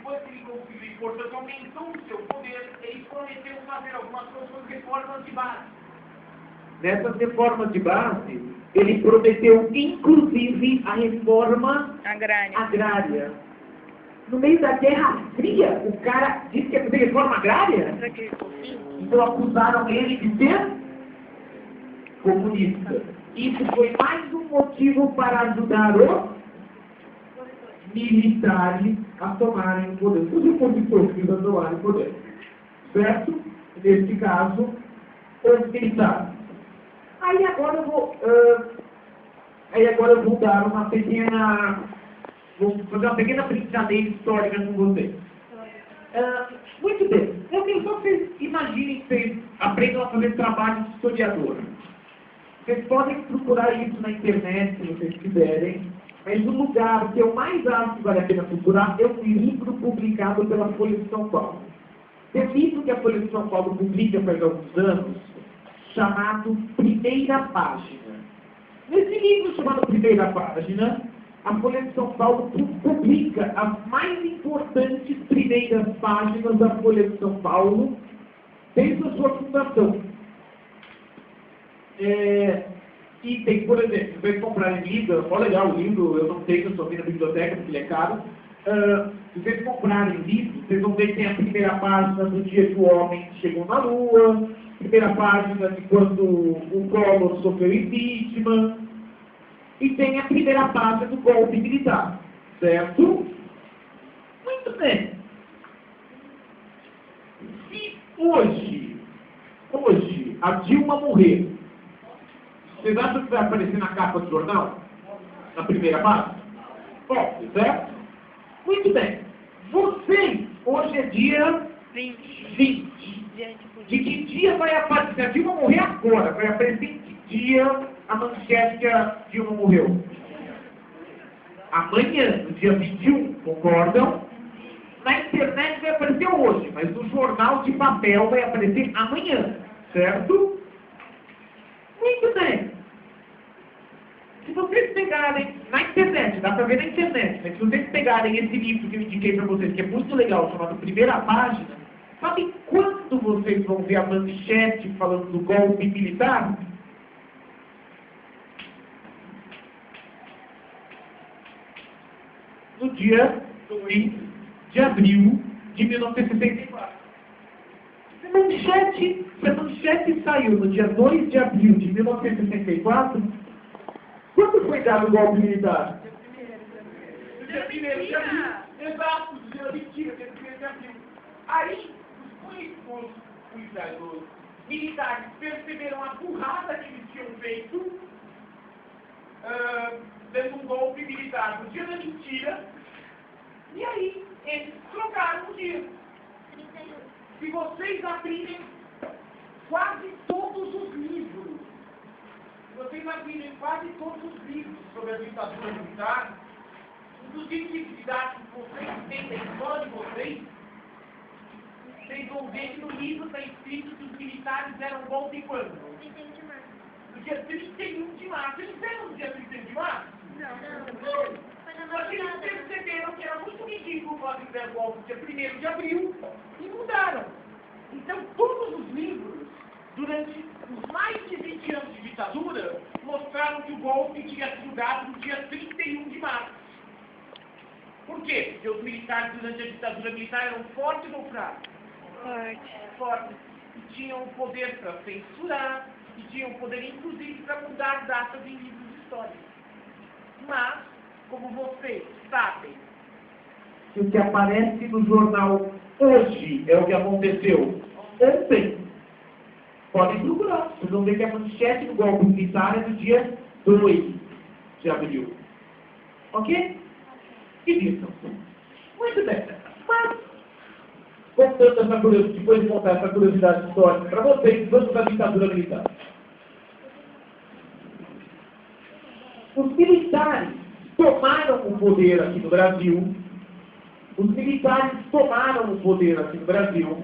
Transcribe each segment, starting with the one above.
depois que ele conseguiu e, portanto, aumentou o seu poder, ele prometeu fazer algumas coisas, reformas de base. Nessas reformas de base, ele prometeu, inclusive, a reforma agrária. No meio da Guerra Fria, o cara disse que ia fazer reforma agrária? Então acusaram ele de ser comunista. Isso foi mais um motivo para ajudar os militares a tomarem o poder. Os opositores a tomarem o poder. Certo? Nesse caso, os militares. Aí agora eu vou dar uma pequena... Vou fazer uma pequena brincadeira histórica com vocês. Muito bem. Eu quero só que vocês imaginem que vocês aprendam a fazer trabalho de historiador. Vocês podem procurar isso na internet, se vocês quiserem. Mas o lugar que eu mais acho que vale a pena procurar é um livro publicado pela Folha de São Paulo. Tem um livro que a Folha de São Paulo publica faz alguns anos, chamado Primeira Página. Nesse livro chamado Primeira Página, a Folha de São Paulo publica as mais importantes primeiras páginas da Folha de São Paulo desde a sua fundação. E tem, por exemplo, se vocês comprarem livro, olha legal o livro, eu não tenho, eu só vi na biblioteca, porque ele é caro. Se vocês comprarem livro, vocês vão ver que tem a primeira página do dia que o homem chegou na Lua, primeira página de quando o Collor sofreu impeachment, e tem a primeira página do golpe militar, certo? Muito bem. Se hoje a Dilma morrer, vocês acham que vai aparecer na capa do jornal? Na primeira página? Óbvio, certo? Muito bem. Vocês, hoje é dia 20. De que dia vai aparecer? A Dilma morrer agora. Vai aparecer em que dia a manchete que a Dilma morreu? Amanhã, no dia 21, concordam? Na internet vai aparecer hoje, mas no jornal de papel vai aparecer amanhã, certo? Muito bem. Se vocês pegarem na internet, dá pra ver na internet, mas se vocês pegarem esse livro que eu indiquei pra vocês, que é muito legal, chamado Primeira Página, sabe quando vocês vão ver a manchete falando do golpe militar? No dia 2 de abril de 1964. Se a manchete saiu no dia 2 de abril de 1964, quando foi dado o golpe militar? No dia 1º de abril. Exato, no dia 1º de abril. Aí, os militares perceberam a burrada que eles tinham feito, dando um golpe militar no dia da mentira, e aí eles trocaram o dia. Se vocês abrirem quase todos os livros, sobre a ditadura militar, inclusive dificuldades que vocês têm da escola de vocês vão ver que no livro está escrito que os militares deram golpe quando? No dia 31 de março. Eles deram no dia 31 de março? Não. Mas eles perceberam que era muito ridículo fazer der golpe no dia 1º de abril e mudaram. Então, todos os livros, durante os mais de 20 anos de ditadura, mostraram que o golpe tinha sido dado no dia 31 de março. Por quê? Porque os militares, durante a ditadura militar, eram fortes ou fracos? Fortes. E tinham o poder para censurar, e tinham o poder, inclusive, para mudar datas em livros de história. Mas, como vocês sabem, que o que aparece no jornal hoje é o que aconteceu ontem, podem procurar. Vocês vão ver que a manchete do golpe militar é do dia 2 de abril. Ok? E isso. Muito bem. Mas, contando essa curiosidade, depois de contar essa curiosidade histórica para vocês, vamos à ditadura militar. Os militares tomaram o poder aqui no Brasil. Os militares tomaram o poder aqui no Brasil.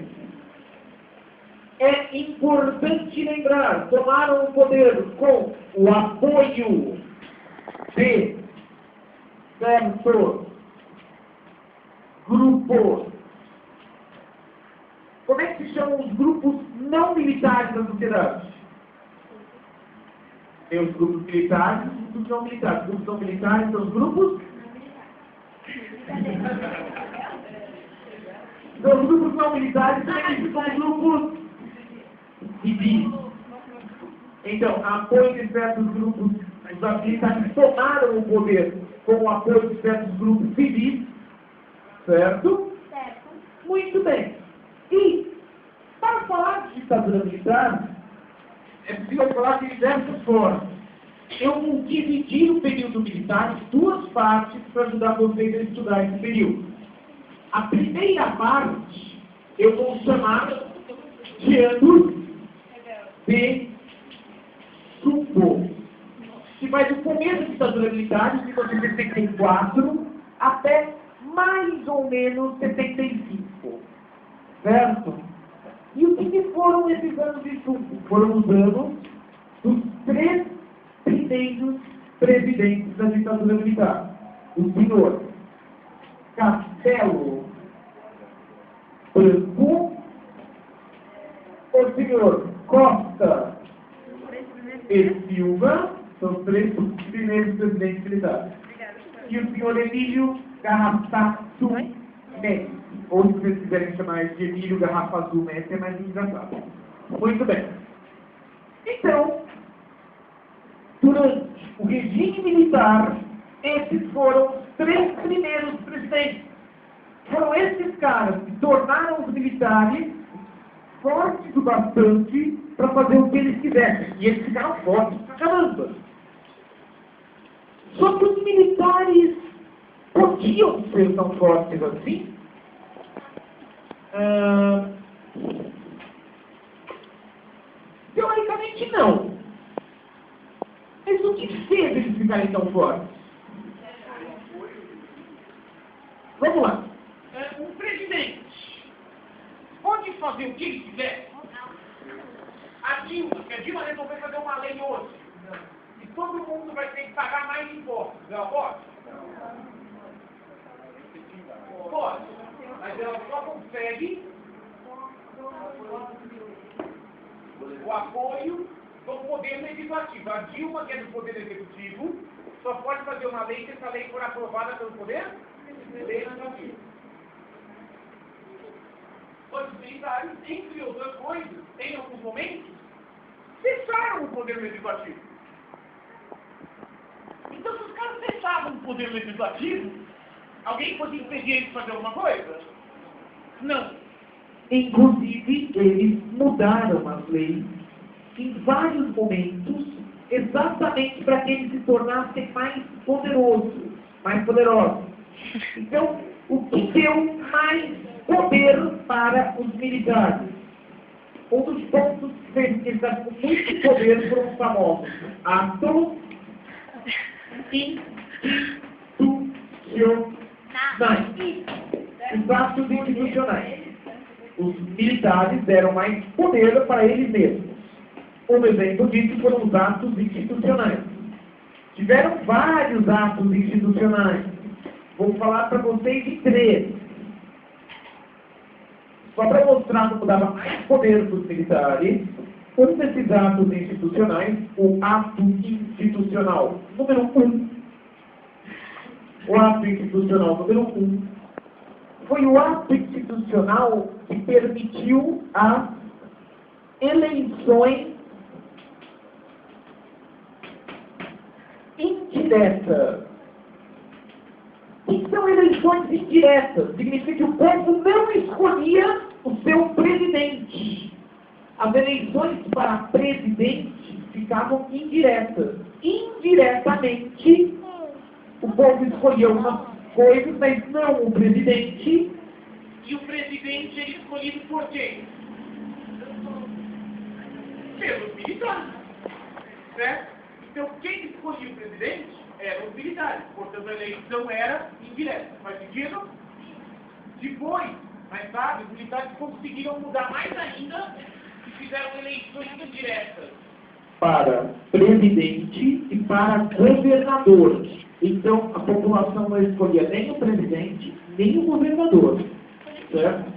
É importante lembrar, tomaram o poder com o apoio de certos grupos grupos. Como é que se chamam os grupos não militares da sociedade? Tem os grupos militares e os grupos não militares. Os grupos não militares são os grupos... Então, os grupos não militares são os grupos civis. Então, apoio de certos grupos, os militares tomaram o poder com o apoio de certos grupos civis, certo? Certo. Muito bem. E, para falar de ditadura militar, é possível falar de diversas formas. Eu vou dividir o período militar em duas partes para ajudar vocês a estudar esse período. A primeira parte eu vou chamar de anos de Supo, que vai do começo da ditadura militar, de 1964, até mais ou menos 75. Certo? E o que foram esses anos de Supo? Foram os anos dos 3 primeiros presidentes da ditadura militar. O senhor Castelo Branco, o senhor Costa e Silva, são os 3 primeiros presidentes militares. E o senhor Emílio Garrafazu Messi, ou se vocês quiserem chamar de Emílio Garrafazu Messi, é mais engraçado. Muito bem. Então, durante o regime militar, esses foram os 3 primeiros presidentes. Foram esses caras que tornaram os militares fortes o bastante para fazer o que eles quisessem. E eles ficaram fortes pra caramba. Só que os militares podiam ser tão fortes assim? Teoricamente não. Mas o que fez eles ficarem tão fortes? Vamos lá. Um presidente pode fazer o que ele quiser. A Dilma resolveu fazer uma lei hoje. E todo mundo vai ter que pagar mais impostos. Ela pode? Pode. Mas ela só consegue o apoio do poder legislativo. A Dilma, que é do poder executivo, só pode fazer uma lei se essa lei for aprovada pelo poder legislativo. Os militares, entre outras coisas, em alguns momentos, fecharam o poder legislativo. Então, se os caras fechavam o poder legislativo, alguém podia impedir eles de fazer alguma coisa? Não. Inclusive, eles mudaram as leis em vários momentos, exatamente para que eles se tornassem mais poderosos. Então, o que deu mais poder para os militares? Um dos pontos que fez que eles estavam com muito poder foram os famosos atos institucionais. Os atos institucionais. Os militares deram mais poder para eles mesmos. Um exemplo disso foram os atos institucionais. Tiveram vários atos institucionais. Vou falar para vocês de 3. Só para mostrar como dava mais poder para os militares, um desses atos institucionais, o ato institucional número 1. O ato institucional número 1 foi o ato institucional que permitiu as eleições indiretas. Então, eleições indiretas significa que o povo não escolhia o seu presidente. As eleições para presidente ficavam indiretas. Indiretamente, o povo escolhia algumas coisas, mas não o presidente. E o presidente é escolhido por quem? Pelos militares. Certo? Então, quem escolhia o presidente eram os militares. Portanto, a eleição era indireta. Faz sentido? Depois, mais tarde, os militares conseguiram mudar mais ainda e fizeram eleições indiretas. Para presidente e para governador. Então, a população não escolhia nem o presidente, nem o governador. certo?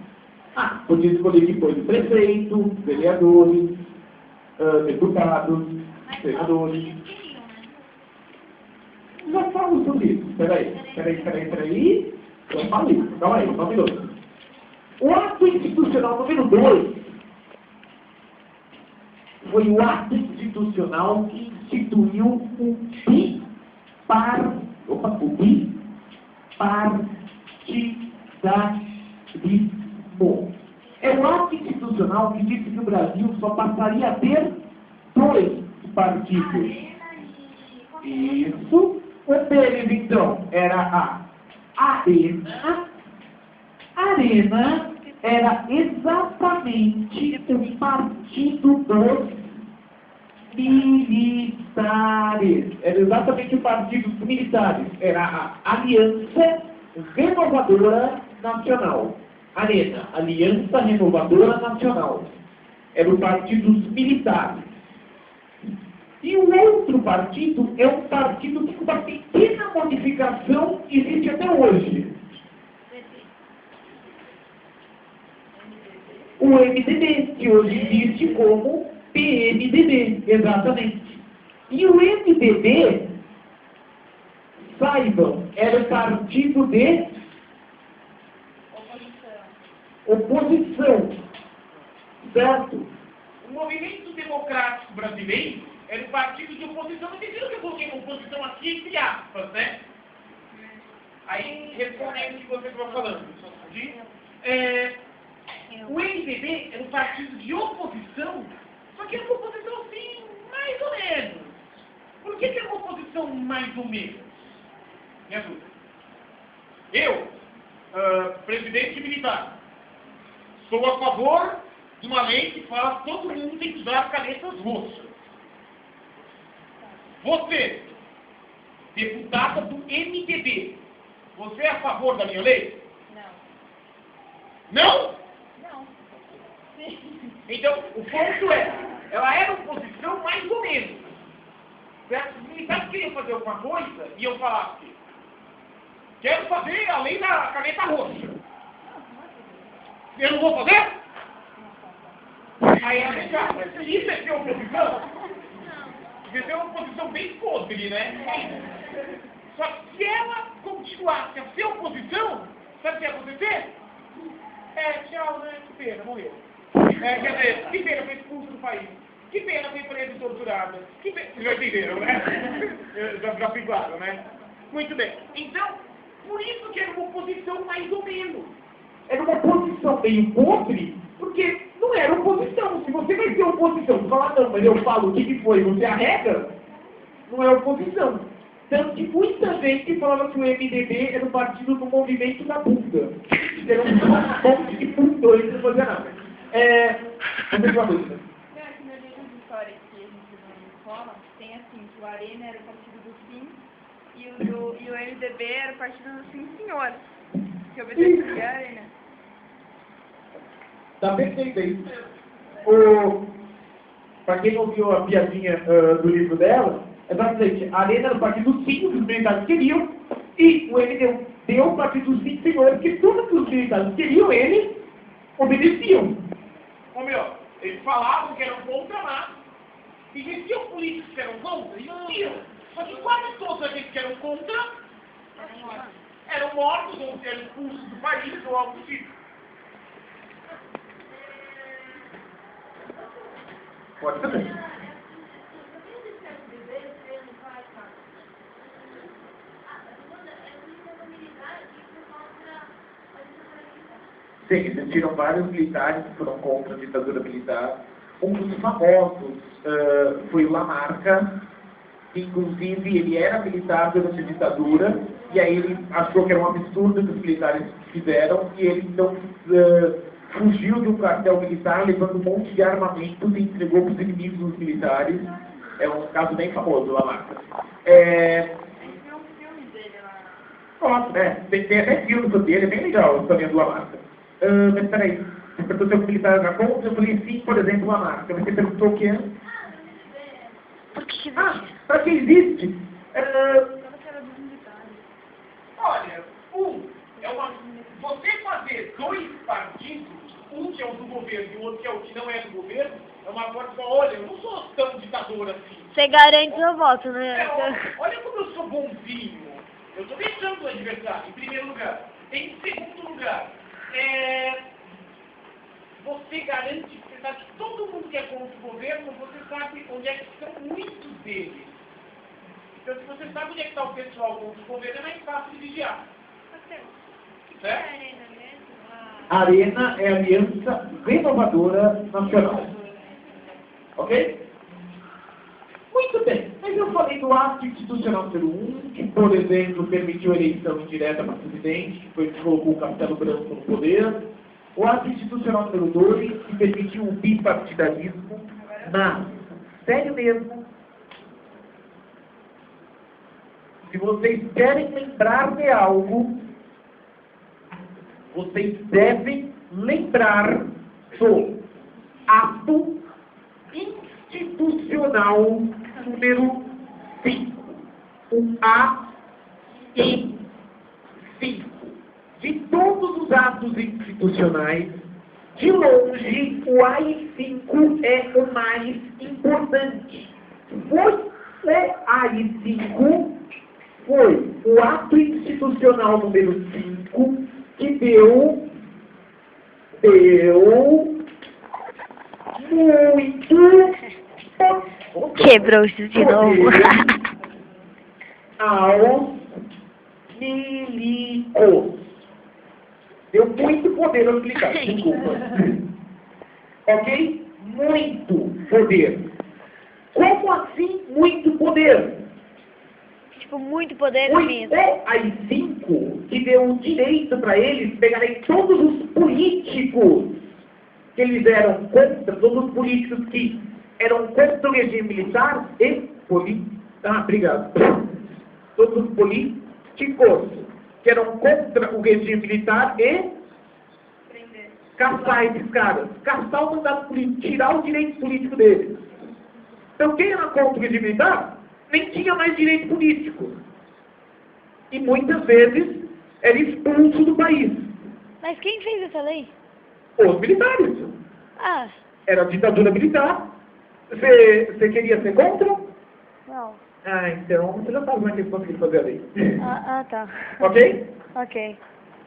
Ah, podia escolher depois o prefeito, vereadores, deputados, senadores. Já falo sobre isso. Peraí. Eu falo isso. Calma aí, só um minuto. O ato institucional número 2 foi o ato institucional que instituiu o bipartidarismo. É o ato institucional que disse que o Brasil só passaria a ter 2 partidos. Isso. Um deles, então, era a Arena. Arena era exatamente o partido dos militares. Era exatamente o partido dos militares. Era a Aliança Renovadora Nacional. Arena, Aliança Renovadora Nacional. Era o partido dos militares. E o outro partido é um partido que, com uma pequena modificação, existe até hoje. O MDB, que hoje existe como PMDB, exatamente. E o MDB, saibam, era o partido de oposição. Certo? O movimento democrático brasileiro era um partido de oposição. Vocês viram que eu coloquei oposição aqui entre aspas, né? Aí, respondendo o que você estava falando. O MDB era um partido de oposição, só que era uma oposição assim, mais ou menos. Por que era uma oposição mais ou menos? Me ajuda. Eu, presidente militar, sou a favor de uma lei que fala que todo mundo tem que usar canetas roxas. Você, deputada do MDB, você é a favor da minha lei? Não. Não? Então, o ponto é, ela era oposição mais ou menos. Os militares queriam fazer alguma coisa e eu falasse, quero fazer a lei da caneta roxa. Eu não vou fazer? Aí ela deixava, isso é ser oposição? Porque é uma oposição bem podre, né? Só que se ela continuasse a ser oposição, sabe o que ia acontecer? Tchau, né? Que pena, morreu. Quer dizer, que pena, foi expulso do país. Que pena, foi presa e torturada. Que pena, já entenderam, né? Já fui claro, né? Muito bem. Então, por isso que era uma oposição mais ou menos. Era uma oposição meio podre, porque não era oposição. Se você vai ter oposição, falar não, mas eu falo o que foi, você arrega, não é oposição. Tanto que muita gente falava que o MDB era o partido do movimento da bunda. Era um monte de bundões que não fazia nada. Vamos ver uma coisa. Aqui na livro de história que a gente viu na escola, tem assim, que o Arena era o partido do sim e o MDB era o partido do sim senhor. Que obedecia a Arena. Tá perfeito aí. Para quem não viu a piadinha do livro dela, é basicamente, a Arena era o partido sim que os militares queriam, e o MDB deu o partido sim senhor, que tudo que os militares queriam, eles obedeciam. Eles falavam que eram contra nada. Existiam políticos que eram contra? Existiam. Só que quase todos aqueles que eram contra eram mortos ou eram expulsos do país ou algo do tipo. Pode também. Sim, existiram vários militares que foram contra a ditadura militar. Um dos famosos foi o Lamarca, que inclusive ele era militar durante a ditadura, e aí ele achou que era um absurdo que os militares fizeram, e ele então fugiu de um quartel militar, levando um monte de armamentos e entregou para os inimigos dos militares. É um caso bem famoso, o Lamarca. Tem um filme dele lá. Nossa, tem até filme sobre ele, é bem legal também do Lamarca. Mas peraí, você perguntou se o militar era contra, eu falei sim, por exemplo, a marca. Você perguntou o que é? Por que para que existe? Olha, você fazer 2 é o do governo e o outro que é o que não é do governo, é uma forma de falar, olha, eu não sou tão ditador assim. Você garante seu voto, né? Olha como eu sou bonzinho. Eu estou deixando o adversário, em primeiro lugar. Em segundo lugar, você garante, você sabe que todo mundo que é contra o governo, você sabe onde é que estão muitos deles. Então, se você sabe onde é que está o pessoal contra o governo, é mais fácil de vigiar. Certo? A Arena é a Aliança Renovadora Nacional. Ok? Muito bem. Mas eu falei do ato institucional número 1, que, por exemplo, permitiu a eleição indireta para presidente, que foi que colocou o Castelo Branco no poder. O ato institucional número 2, que permitiu o bipartidarismo. Mas, sério mesmo, se vocês querem lembrar de algo, vocês devem lembrar do ato institucional número 5. O AI-5. De todos os atos institucionais, de longe, o AI-5 é o mais importante. O AI-5 foi o ato institucional número 5 que deu muito Quebrou isso de novo. aos milicos. Deu muito poder aos militares, desculpa. Ok? Muito poder. Como assim muito poder? Tipo, muito poder Foi mesmo. o AI-5 que deu o direito para eles pegarem todos os políticos que eles eram contra, todos os políticos que eram contra o regime militar e obrigado. Todos os políticos que eram contra o regime militar e caçar esses caras. Caçar o mandato político, tirar o direito político deles. Então quem era contra o regime militar nem tinha mais direito político. E muitas vezes era expulso do país. Mas quem fez essa lei? Os militares. Ah, Era a ditadura militar. Você queria ser contra? não. Ah, então você já sabe como é que eles conseguiram fazer a lei. Tá. Ok? Ok.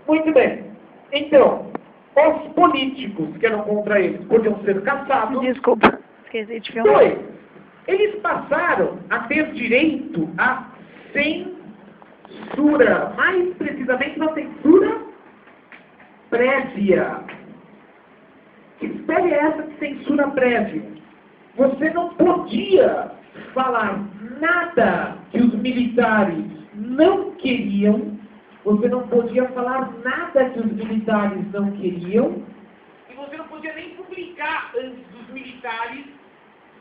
Muito bem. Então, os políticos que eram contra eles podiam ser caçados. Desculpa, esqueci de filmar. 2. Eles passaram a ter direito à censura. Mais precisamente, uma censura prévia. Que história é essa de censura prévia? Você não podia falar nada que os militares não queriam. Você não podia falar nada que os militares não queriam. E você não podia nem publicar antes dos militares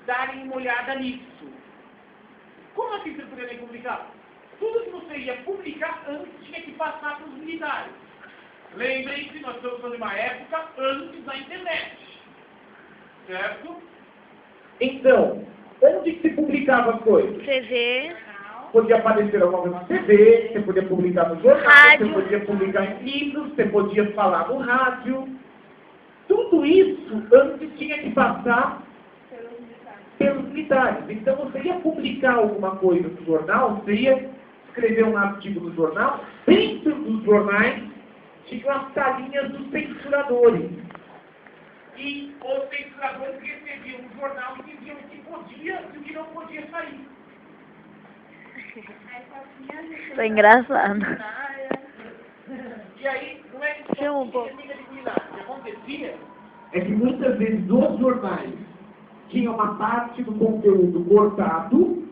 darem uma olhada nisso. Como assim você não podia nem publicar? Tudo que você ia publicar antes tinha que passar para os militares. Lembrem-se, nós estamos falando de uma época antes da internet. Certo? Então, onde que se publicava as coisas? TV, Podia aparecer alguma coisa na TV, você podia publicar no jornal, Rádio. você podia publicar em livros, você podia falar no rádio. Tudo isso antes tinha que passar pelos militares. Então você ia publicar alguma coisa no jornal, você ia escrever um artigo no jornal, dentro dos jornais tinham as talinhas dos censuradores. E os censuradores recebiam um jornal e diziam o que podia e o que não podia sair. tô engraçado. E aí, como é que Chama um pouco. O que acontecia? É que muitas vezes os jornais tinham uma parte do conteúdo cortado,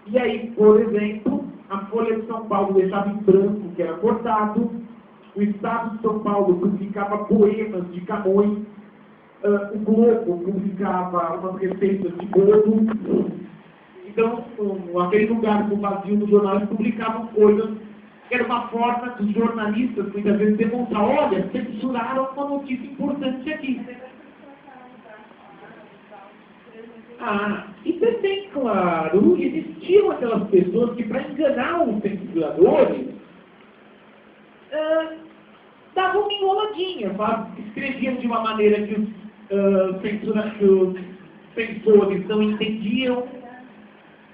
e aí, por exemplo, a Folha de São Paulo deixava em branco, que era cortado, o Estado de São Paulo publicava poemas de Camões, o Globo publicava umas receitas de bolo. Então, aquele lugar do vazio do jornal, eles publicavam coisas que era uma forma dos jornalistas, muitas vezes, demonstrar, olha, censuraram uma notícia importante aqui. Isso é bem claro. Existiam aquelas pessoas que, para enganar os censuradores, davam uma enroladinha, escreviam de uma maneira que os censores não entendiam,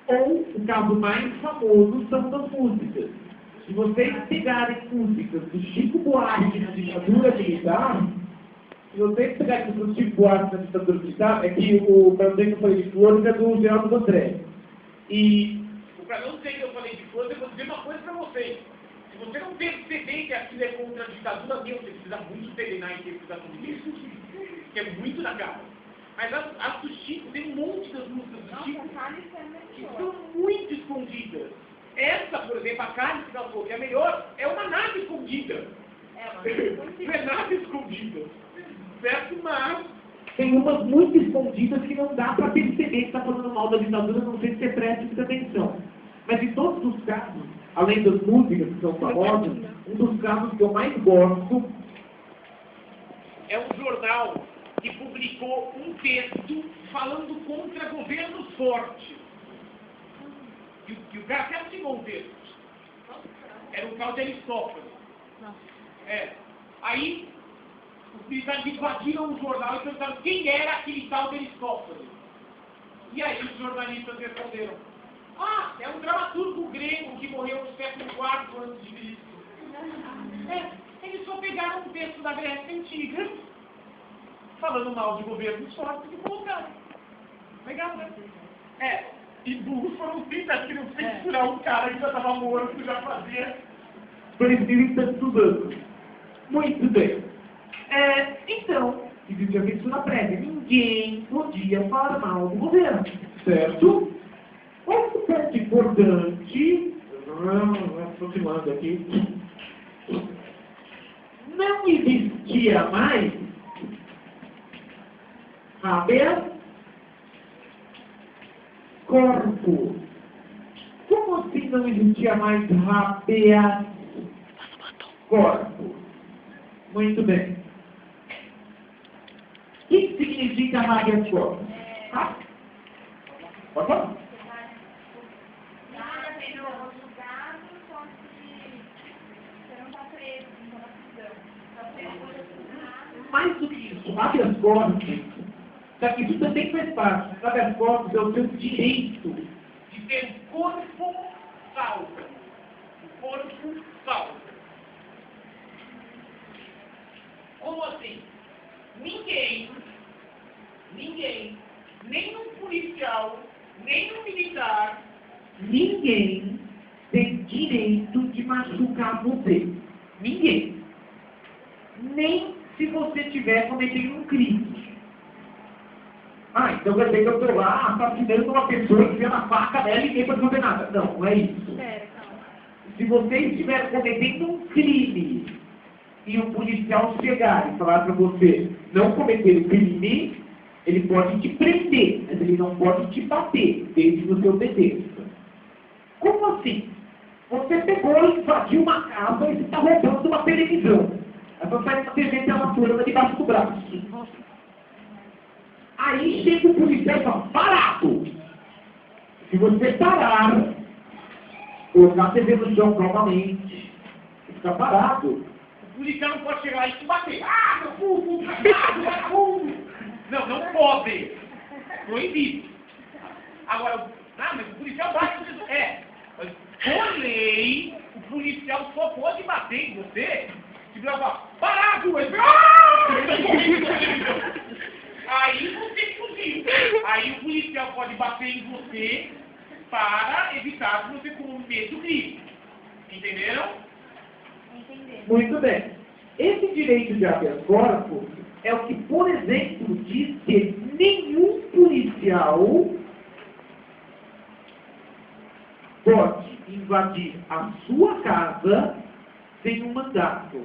ou o caso mais famoso são das músicas. Se vocês pegarem músicas do Chico Buarque na ditadura militar, se vocês pegarem músicas do Chico Buarque na ditadura militar, é que o Prazer que eu falei de Flores é do Geraldo André. E para não dizer que eu falei de Flores, eu vou dizer uma coisa para vocês. Se você não perceber que aquilo é contra a ditadura, meu, você precisa muito treinar em interpretação de disco, que é muito na cara. Mas as do Chico, tem um monte das músicas do Chico que são muito escondidas. Essa, por exemplo, a Carne que ela falou que é melhor, é uma nave escondida. Não é nada escondida. Certo? Mas tem umas muito escondidas que não dá para perceber que está falando mal da ditadura, não sei se você presta muita atenção. Mas em todos os casos, além das músicas que são famosas, um dos casos que eu mais gosto é um jornal que publicou um texto falando contra governos fortes. E o cara até assinou o texto. Era um tal de Aristófanes. Aí, os militares invadiram o jornal e perguntaram quem era aquele tal de Aristófanes. E aí os jornalistas responderam: ah, é um dramaturgo grego que morreu no século IV a.C. Eles só pegaram um texto da Grécia Antiga, falando mal de governos fortes e colocaram. Legal, né? E burros foram simples, que não censurar um cara que já estava morto, já fazia. Prefiro estudando. Muito bem. Então, existia censura prévia. Ninguém podia falar mal do governo, certo? Outro ponto importante, aproximando aqui, não existia mais habeas corpus. Como assim não existia mais habeas corpus? Muito bem. O que significa habeas corpus? Pode falar? Mais do que isso, habeas corpus, isso também faz parte. Habeas corpus é o seu direito de ter um corpo salvo. Um corpo salvo. Como assim? Ninguém, nem um policial, nem um militar, ninguém tem direito de machucar você. Ninguém. Nem se você estiver cometendo um crime. Então quer dizer que eu estou lá assassinando uma pessoa e enfiando a faca dela e ninguém pode fazer nada. Não, não é isso. Se você estiver cometendo um crime e um policial chegar e falar para você não cometer o crime, ele pode te prender, mas ele não pode te bater, desde que você obedeça. Como assim? Você pegou e invadiu uma casa e você está roubando uma televisão. Aí você sai com a TV pela fura debaixo do braço. Aí chega o policial e fala: parado! Se você parar, colocar a TV no chão novamente, ficar parado. O policial não pode chegar lá e te bater. Meu cu! Não pode. Proibido. Agora, mas o policial bate. Mas por lei, o policial só pode bater em você se você falar: parado! Aí você fugiu. Aí o policial pode bater em você para evitar que você cometa o crime. Entenderam? Muito bem. Esse direito de habeas corpus é o que, por exemplo, diz que nenhum policial pode invadir a sua casa sem um mandato.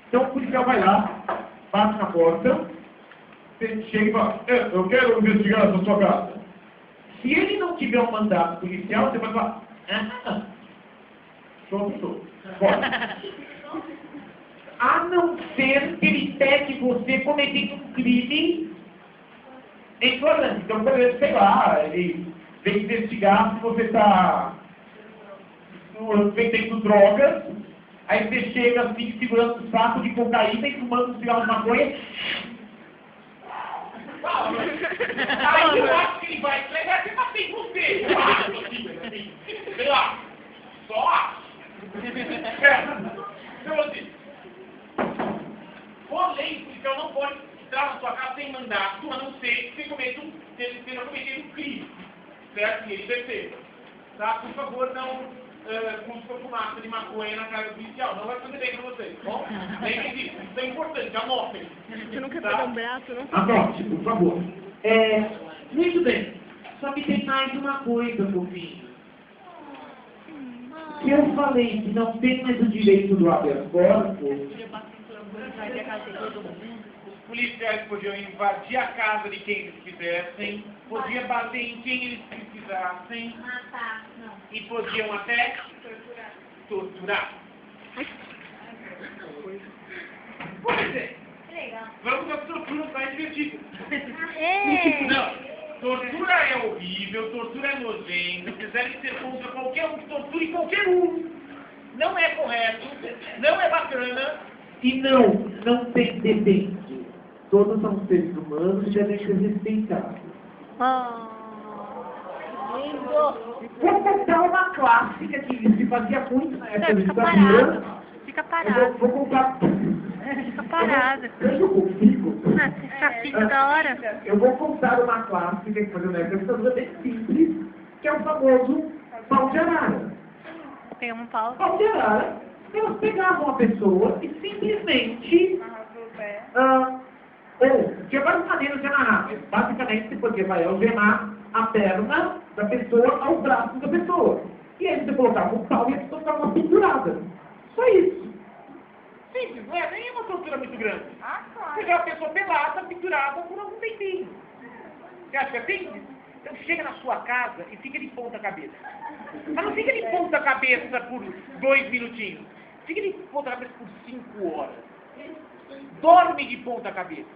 Então o policial vai lá, bate na porta, você chega e fala: eu quero investigar essa sua casa. Se ele não tiver um mandato policial, você vai falar: sou. A não ser que ele pegue você cometendo um crime em flagrante. Então, por exemplo, sei lá, ele vem investigar se você está vendendo drogas Aí você chega assim, segurando um saco de cocaína e fumando um cigarro de maconha. Aí eu acho que ele vai entregar até pra sem você. Eu acho, assim. Sei lá. Só acho. Então, assim, por lei, então não pode entrar na sua casa sem mandato, a não ser que você tenha cometido um crime. Certo? E ele perceba. Tá? Por favor, não busca fumaça de maconha na casa policial. Não vai fazer bem pra vocês, tá bom? Lembre disso. Isso é importante. Anotem. Você não quer fazer um braço, não? Anote, por favor. Muito bem. Só que tem mais uma coisa, fofinho. Se eu falei que não tem mais o direito do habeas corpus, Os policiais podiam invadir a casa de quem eles quisessem, podiam bater em quem eles precisassem e podiam até torturar. Pois é. Vamos à tortura mais divertida. Não. Tortura é horrível, tortura é nojento, vocês devem ser contra qualquer um que torture qualquer um. Não é correto, não é bacana. e não tem defeito. Todos são seres humanos e devem ser respeitados. Vou contar uma clássica que se fazia muito na época do ditadura. Fica parado. Vou contar. Fica parado. Eu consigo. Fica fica da hora. Eu vou contar uma clássica que fazia na época do ditadura bem simples, que é o famoso pau de arara. Tem um pau. Pau de arara, elas pegavam a pessoa e simplesmente... tinha várias maneiras de amarrar. Basicamente, você podia algemar a perna da pessoa ao braço da pessoa. E aí você colocava um pau e a pessoa ficava pendurada. Só isso. Simples, não é nem uma tortura muito grande. Ah, claro. Você vê a pessoa pelada, pendurada por algum tempinho. Você acha que é simples? Então chega na sua casa e fica de ponta cabeça. Mas não fica de ponta cabeça por 2 minutinhos. Fica de ponta cabeça por 5 horas. Dorme de ponta cabeça.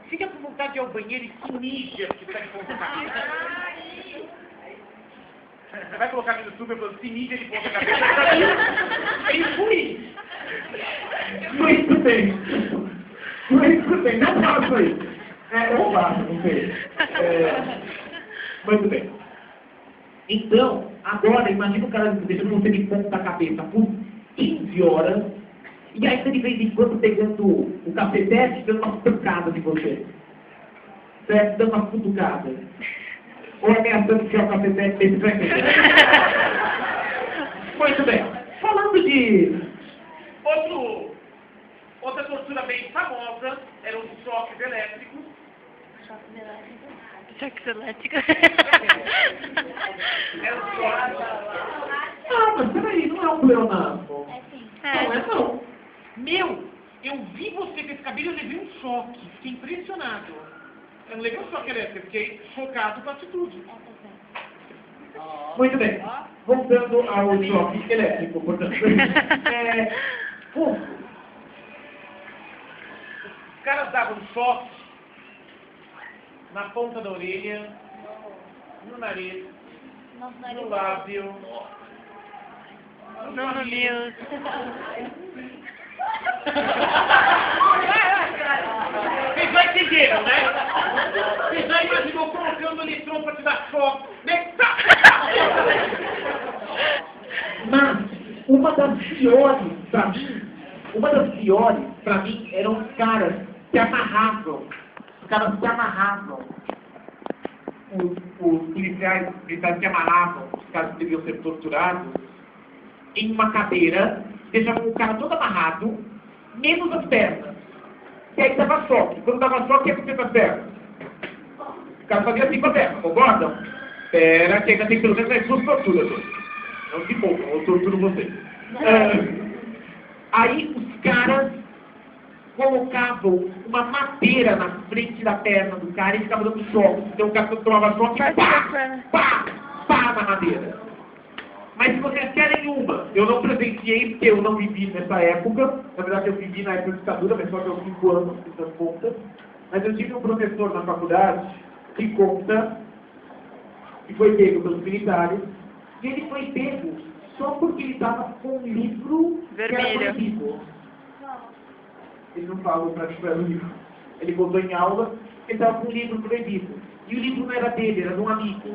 Fica com vontade de ir ao banheiro e se mija porque está de ponta cabeça. Você vai colocar no YouTube falando se mija de ponta cabeça. É fui. Muito bem. Muito bem. Não faço isso. Eu faço, não sei. Muito bem. Então, agora, imagina o cara deixando você de ponta cabeça por 15 horas. E aí, de vez em quando, pegando o cafetete, dando uma pancada de você. Certo? Dando uma cutucada. Ou ameaçando que é o cafetete desse frequente. Muito bem. Falando de... Outra tortura bem famosa eram os choques elétricos. Choque elétrico. Eram os choques. Ah, mas peraí, não é um pleonasmo. Não é não. Meu, eu vi você com esse cabelo e levei um choque. Fiquei impressionado. Eu não levei um choque elétrico, fiquei chocado com a atitude. Muito bem. Voltando ao choque elétrico, portanto. Os caras davam choque na ponta da orelha, no nariz, no lábio, No news. Vocês já entenderam, né? Vocês já imaginou colocando o eletrônico para te dar choque, né? Mas, uma das piores pra mim, eram os caras que amarravam. Os caras que amarravam. Os policiais que amarravam os caras que deviam ser torturados em uma cadeira, deixavam o cara todo amarrado, menos as pernas. E aí dava choque. Quando dava choque, o que acontecia com as pernas? O cara fazia assim com a perna, concordam? Espera, que ainda tem pelo menos as duas torturas. Não se poucam, eu torturo vocês. Aí os caras colocavam uma madeira na frente da perna do cara e ficavam dando choque. Então o cara tomava choque e pá na madeira. Mas se vocês querem uma, eu não presenciei porque eu não vivi nessa época. Na verdade eu vivi na época da ditadura, mas só que eu 5 anos, essas contas. Mas eu tive um professor na faculdade que conta que foi pego pelos militares. E ele foi pego só porque ele estava com um livro que era Vermelho. proibido. Ele não falou para mim qual era o livro. Ele contou em aula que ele estava com um livro proibido. E o livro não era dele, era de um amigo.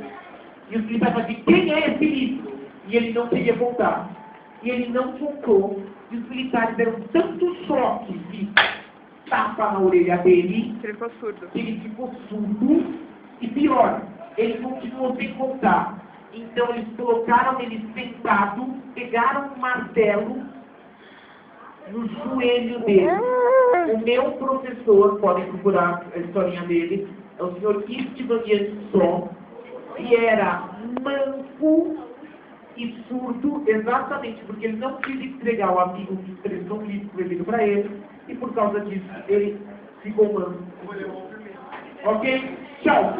E os militares falaram assim, quem é esse livro? E ele não queria contar. E ele não contou. E os militares deram tanto choque de tapa na orelha dele, Ele ficou surdo. que ele ficou surdo. E pior, ele continuou sem contar. Então eles colocaram ele sentado, pegaram um martelo no joelho dele. O meu professor, podem procurar a historinha dele, é o senhor Istvan Jansson, que era manco e surdo, exatamente porque ele não quis entregar o amigo que emprestou um livro proibido para ele, e por causa disso ele ficou manco. Ok? Tchau!